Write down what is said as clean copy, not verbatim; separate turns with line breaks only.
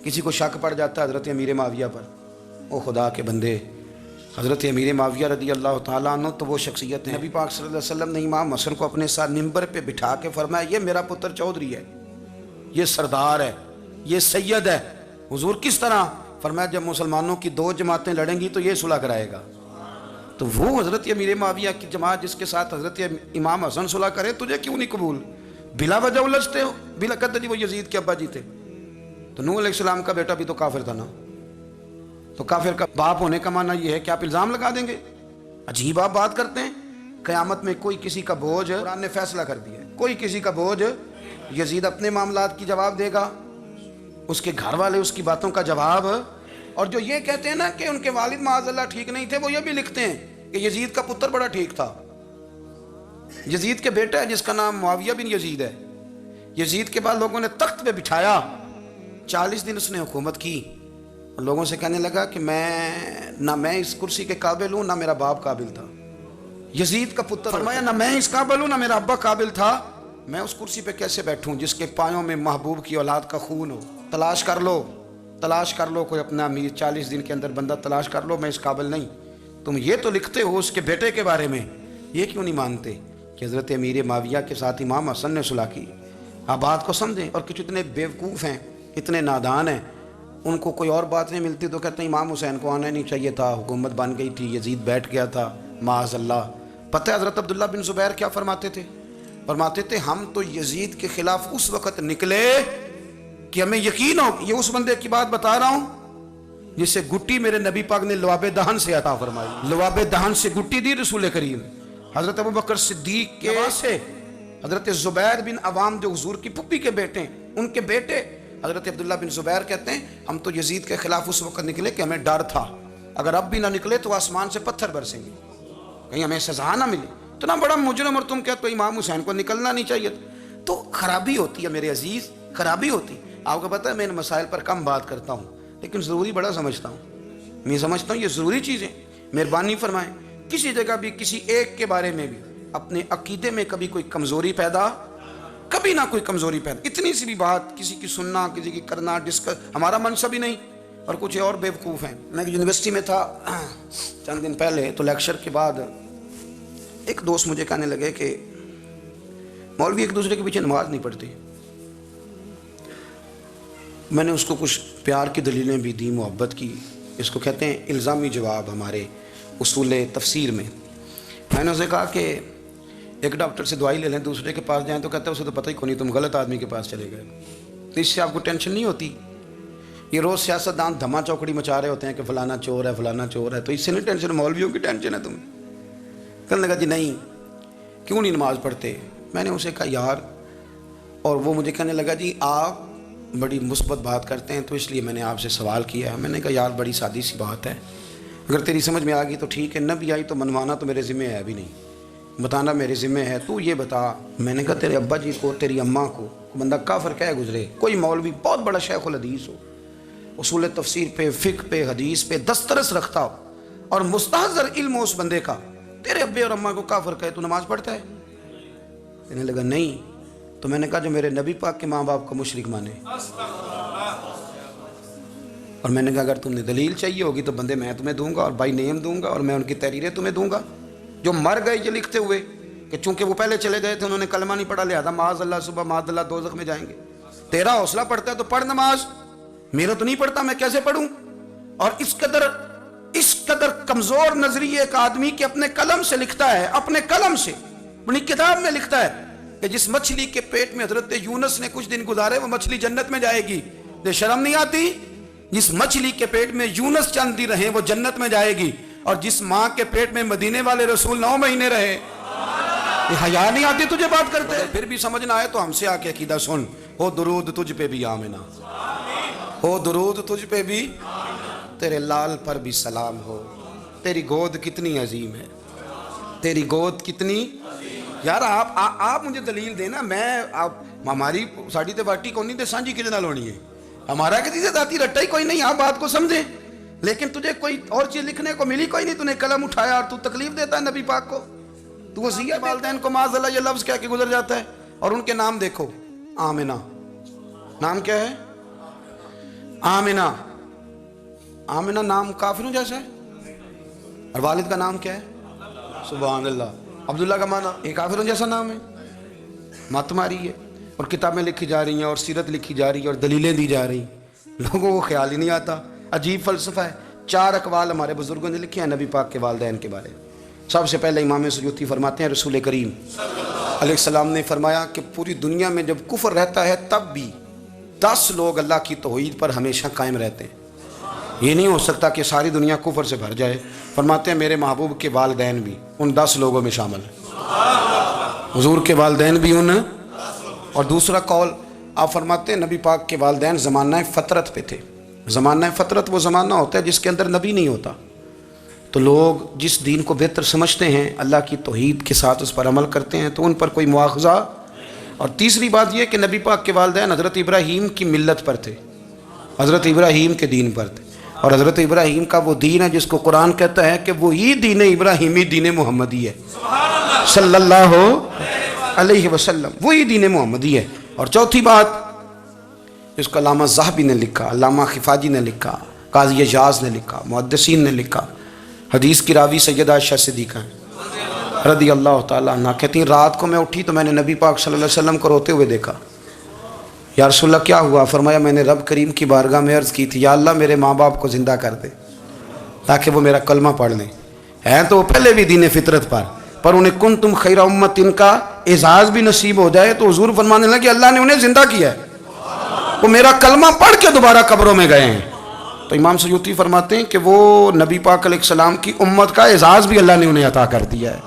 کسی کو شک پڑ جاتا ہے حضرت امیر معاویہ پر، او خدا کے بندے، حضرت امیر معاویہ رضی اللہ تعالیٰ عنہ تو وہ شخصیت ہیں، نبی پاک صلی اللہ علیہ وسلم نے امام حسن کو اپنے ساتھ ممبر پہ بٹھا کے فرمایا یہ میرا پتر چودھری ہے، یہ سردار ہے، یہ سید ہے۔ حضور کس طرح؟ فرمایا جب مسلمانوں کی دو جماعتیں لڑیں گی تو یہ صلح کرائے گا۔ تو وہ حضرت امیر معاویہ کی جماعت جس کے ساتھ حضرت امام حسن صلح کرے، تجھے کیوں نہیں قبول؟ بلا وجہ الجھتے ہو، بلا کہتے جی وہ یزید کے ابا جی تھے، تو نوح علیہ السلام کا بیٹا بھی تو کافر تھا نا، تو کافر کا باپ ہونے کا معنی یہ ہے کہ آپ الزام لگا دیں گے؟ عجیب آپ بات کرتے ہیں۔ قیامت میں کوئی کسی کا بوجھ، قرآن نے فیصلہ کر دیا ہے، کوئی کسی کا بوجھ، یزید اپنے معاملات کی جواب دے گا، اس کے گھر والے اس کی باتوں کا جواب۔ اور جو یہ کہتے ہیں نا کہ ان کے والد معاذ اللہ ٹھیک نہیں تھے، وہ یہ بھی لکھتے ہیں کہ یزید کا پتر بڑا ٹھیک تھا۔ یزید کے بیٹا ہے جس کا نام معاویہ بن یزید ہے، یزید کے بعد لوگوں نے تخت پہ بٹھایا، 40 دن اس نے حکومت کی، اور لوگوں سے کہنے لگا کہ نہ میں اس کرسی کے قابل ہوں، نہ میرا باپ قابل تھا۔ یزید کا پتر فرمایا نہ میں اس قابل ہوں، نہ میرا ابا قابل تھا، میں اس کرسی پہ کیسے بیٹھوں جس کے پایوں میں محبوب کی اولاد کا خون ہو؟ تلاش کر لو کوئی اپنا امیر، 40 دن کے اندر بندہ تلاش کر لو، میں اس قابل نہیں۔ تم یہ تو لکھتے ہو اس کے بیٹے کے بارے میں، یہ کیوں نہیں مانتے کہ حضرت امیر معاویہ کے ساتھ امام حسن نے صلح کی؟ آپ بات کو سمجھیں۔ اور کچھ اتنے بیوقوف ہیں، اتنے نادان ہیں، ان کو کوئی اور بات نہیں ملتی تو کہتے ہیں امام حسین کو آنا نہیں چاہیے تھا، حکومت بن گئی تھی، یزید بیٹھ گیا تھا، معاذ اللہ۔ پتہ ہے حضرت عبداللہ بن زبیر کیا فرماتے تھے؟ فرماتے تھے ہم تو یزید کے خلاف اس وقت نکلے کہ ہمیں یقین ہو، یہ اس بندے کی بات بتا رہا ہوں جس سے گٹی میرے نبی پاک نے لواب دہن سے عطا فرمائی، لواب دہن سے گٹی دی رسول کریم۔ حضرت ابوبکر صدیق کے سے حضرت زبیر بن عوام جو حضور کی پھپھی کے بیٹے ہیں، ان کے بیٹے حضرت عبداللہ بن زبیر کہتے ہیں ہم تو یزید کے خلاف اس وقت نکلے کہ ہمیں ڈر تھا اگر اب بھی نہ نکلے تو آسمان سے پتھر برسیں گے، کہیں ہمیں سزا نہ ملے، اتنا بڑا مجرم، اور تم کہتے ہو امام حسین کو نکلنا نہیں چاہیے۔ تو خرابی ہوتی ہے میرے عزیز، خرابی ہوتی۔ آپ کو پتہ ہے میں ان مسائل پر کم بات کرتا ہوں لیکن ضروری بڑا سمجھتا ہوں، میں سمجھتا ہوں یہ ضروری چیزیں۔ مہربانی فرمائیں کسی جگہ بھی کسی ایک کے بارے میں بھی اپنے عقیدے میں کبھی کوئی کمزوری پیدا، کبھی نہ کوئی کمزوری پیدا، اتنی سی بھی بات کسی کی سننا، کسی کی کرنا، ڈسکس، ہمارا منصب ہی نہیں۔ اور کچھ اور بیوقوف ہیں۔ میں یونیورسٹی میں تھا چند دن پہلے، تو لیکچر کے بعد ایک دوست مجھے کہنے لگے کہ مولوی ایک دوسرے کے پیچھے نماز نہیں پڑھتے۔ میں نے اس کو کچھ پیار کی دلیلیں بھی دی، محبت کی، اس کو کہتے ہیں الزامی جواب ہمارے اصول تفسیر میں۔ میں نے اسے کہا کہ ایک ڈاکٹر سے دوائی لے لیں، دوسرے کے پاس جائیں تو کہتا ہے اسے تو پتہ ہی کو نہیں، تم غلط آدمی کے پاس چلے گئے۔ تو اس سے آپ کو ٹینشن نہیں ہوتی؟ یہ روز سیاست دان دھما چوکڑی مچا رہے ہوتے ہیں کہ فلانا چور ہے، فلانا چور ہے، تو اس سے نہیں ٹینشن، مولویوں کی ٹینشن ہے تمہیں۔ کہنے لگا جی نہیں، کیوں نہیں نماز پڑھتے؟ میں نے اسے کہا یار، اور وہ مجھے کہنے لگا جی آپ بڑی مثبت بات کرتے ہیں تو اس لیے میں نے آپ سے سوال کیا ہے۔ میں نے کہا یار بڑی سادی سی بات ہے، اگر تیری سمجھ میں آ گئی تو ٹھیک ہے، نہ بھی آئی تو منوانا تو میرے ذمہ ہے بھی نہیں، بتانا میرے ذمہ ہے۔ تو یہ بتا، میں نے کہا تیرے ابا جی کو، تیری اماں کو بندہ کافر کہہ گزرے، کوئی مولوی بہت بڑا شیخ الحدیث ہو، اصول تفسیر پہ، فقہ پہ، حدیث پہ دسترس رکھتا ہو، اور مستحضر علم ہو اس بندے کا، تیرے ابے اور اماں کو کافر کہے تو نماز پڑھتا ہے؟ کہنے لگا نہیں۔ تو میں نے کہا جو میرے نبی پاک کے ماں باپ کو مشرک مانے، اور میں نے کہا اگر تم نے دلیل چاہیے ہوگی تو بندے میں تمہیں دوں گا، اور بائی نیم دوں گا، اور میں ان کی تحریریں تمہیں دوں گا جو مر گئے یہ لکھتے ہوئے کہ چونکہ وہ پہلے چلے گئے تھے، انہوں نے کلمہ نہیں پڑھا، لہذا معاذ اللہ صبح معاذ اللہ دوزخ میں جائیں گے۔ تیرا حوصلہ پڑھتا ہے تو پڑھ نماز، میرا تو نہیں پڑھتا، میں کیسے پڑھوں؟ اور اس قدر کمزور نظریے ایک آدمی کہ اپنے قلم سے لکھتا ہے، اپنے قلم سے اپنی کتاب میں لکھتا ہے کہ جس مچھلی کے پیٹ میں حضرت یونس نے کچھ دن گزارے وہ مچھلی جنت میں جائے گی۔ یہ شرم نہیں آتی؟ جس مچھلی کے پیٹ میں یونس چند دن رہے وہ جنت میں جائے گی، اور جس ماں کے پیٹ میں مدینے والے رسول 9 مہینے رہے، یہ حیا نہیں آتی تجھے بات کرتے؟ پھر بھی سمجھنا آئے تو ہم سے آ کے عقیدہ سن، ہو درود تجھ پہ بھی آمنہ، ہو درود تجھ پہ بھی، تیرے لال پر بھی سلام ہو، تیری گود کتنی عظیم ہے، تیری گود کتنی۔ یار آپ مجھے دلیل دینا، میں ہماری ساڑی تے باٹی کو نہیں دے سانجی کدے نال ہونی ہے، ہمارا کسی سے ذاتی رٹا ہی کوئی نہیں، آپ بات کو سمجھیں۔ لیکن تجھے کوئی اور چیز لکھنے کو ملی کوئی نہیں، تو نے قلم اٹھایا اور تو تکلیف دیتا ہے نبی پاک کو، تو وصیہ والدین کو معاذ اللہ یہ لفظ کہہ کے گزر جاتا ہے۔ اور ان کے نام دیکھو، آمنہ، نام کیا ہے؟ آمنہ، آمنہ نام کافروں جیسا ہے، اور والد کا نام کیا ہے؟ سبحان اللہ۔ عبداللہ کا معنی یہ کافروں جیسا نام ہے، مت ماری ہے، اور کتابیں لکھی جا رہی ہیں اور سیرت لکھی جا رہی ہے اور دلیلیں دی جا رہی ہیں، لوگوں کو خیال ہی نہیں آتا۔ عجیب فلسفہ ہے۔ 4 اقوال ہمارے بزرگوں نے لکھے ہیں نبی پاک کے والدین کے بارے میں۔ سب سے پہلے امام سیوطی فرماتے ہیں رسول کریم علیہ السلام نے فرمایا کہ پوری دنیا میں جب کفر رہتا ہے تب بھی 10 لوگ اللہ کی توحید پر ہمیشہ قائم رہتے ہیں۔ یہ نہیں ہو سکتا کہ ساری دنیا کفر سے بھر جائے۔ فرماتے ہیں میرے محبوب کے والدین بھی ان 10 لوگوں میں شامل ہیں، حضور کے والدین بھی ان۔ اور دوسرا قول آپ فرماتے ہیں نبی پاک کے والدین زمانہ فطرت پہ تھے۔ زمانہ فطرت وہ زمانہ ہوتا ہے جس کے اندر نبی نہیں ہوتا، تو لوگ جس دین کو بہتر سمجھتے ہیں، اللہ کی توحید کے ساتھ اس پر عمل کرتے ہیں، تو ان پر کوئی مواخذہ۔ اور تیسری بات یہ کہ نبی پاک کے والدین حضرت ابراہیم کی ملت پر تھے، حضرت ابراہیم کے دین پر تھے، اور حضرت ابراہیم کا وہ دین ہے جس کو قرآن کہتا ہے کہ وہی دین ابراہیمی دین محمدی ہے صلی اللہ علیہ وسلم، وہی دین محمدی ہے۔ اور چوتھی بات اس کو علامہ ذہبی نے لکھا، علامہ خفاجی نے لکھا، قاضی اجاز نے لکھا، محدثین نے لکھا، حدیث کی راوی سیدہ عائشہ صدیقہ رضی اللہ تعالیٰ عنہ کہتی ہیں رات کو میں اٹھی تو میں نے نبی پاک صلی اللہ علیہ وسلم کو روتے ہوئے دیکھا۔ یا رسول اللہ کیا ہوا؟ فرمایا میں نے رب کریم کی بارگاہ میں عرض کی تھی یا اللہ میرے ماں باپ کو زندہ کر دے تاکہ وہ میرا کلمہ پڑھ لیں، ہیں تو وہ پہلے بھی دین فطرت پر انہیں کنتم خیر امت ان کا اعزاز بھی نصیب ہو جائے تو حضور فرمانے لگے کہ اللہ نے انہیں زندہ کیا ہے، وہ میرا کلمہ پڑھ کے دوبارہ قبروں میں گئے ہیں۔ تو امام سیوطی فرماتے ہیں کہ وہ نبی پاک علیہ السلام کی امت کا اعزاز بھی اللہ نے انہیں عطا کر دیا ہے۔